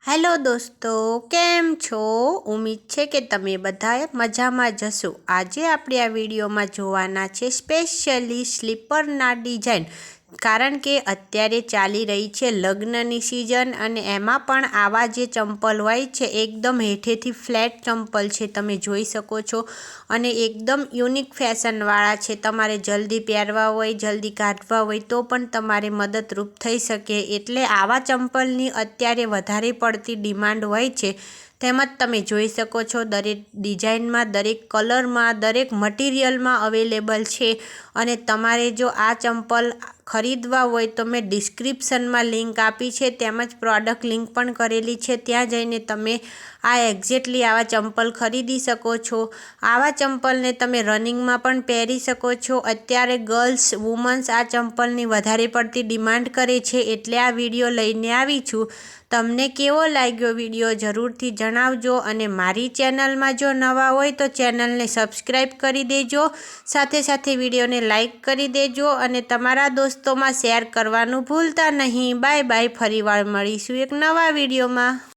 Hello દોસ્તો, કેમ છો? ઉમ્મીદ છે કે તમે બધાએ મજામાં જશો। આજે આપણે આ વિડીયોમાં જોવાના છે સ્પેશિયલી સ્લીપરના ડિઝાઇન, કારણ કે અત્યારે ચાલી રહી છે લગ્નની સિઝન અને એમાં પણ આવા જે ચંપલ હોય છે એકદમ હેઠેથી ફ્લેટ ચંપલ છે, તમે જોઈ શકો છો, અને એકદમ યુનિક ફેશનવાળા છે। તમારે જલ્દી પહેરવા હોય, જલ્દી કાઢવા હોય તો પણ તમારે મદદરૂપ થઈ શકે, એટલે આવા ચંપલની અત્યારે વધારે પડતી ડિમાન્ડ હોય છે। તેમજ તમે જોઈ શકો છો દરેક ડિઝાઇનમાં, દરેક કલરમાં, દરેક મટીરિયલમાં અવેલેબલ છે। અને તમારે જો આ ચંપલ ખરીદવા હોય તો મેં ડિસ્ક્રિપ્શનમાં લિંક આપી છે, તેમજ પ્રોડક્ટ લિંક પણ કરેલી છે, ત્યાં જઈને તમે આ એક્ઝેક્ટલી આવા ચંપલ ખરીદી શકો છો। આવા ચંપલને તમે રનિંગમાં પણ પહેરી શકો છો। અત્યારે ગર્લ્સ, વુમન્સ આ ચંપલની વધારે પડતી ડિમાન્ડ કરે છે, એટલે આ વિડીયો લઈને આવી છું। તમને કેવો લાગ્યો વિડીયો જરૂરથી જણાવજો, અને મારી ચેનલમાં જો નવા હોય તો ચેનલને સબસ્ક્રાઈબ કરી દેજો, સાથે સાથે વિડીયોને લાઈક કરી દેજો અને તમારા દોસ્તોમાં શેર કરવાનું ભૂલતા નહીં। બાય બાય, ફરીવાર મળીશું એક નવા વિડીયોમાં।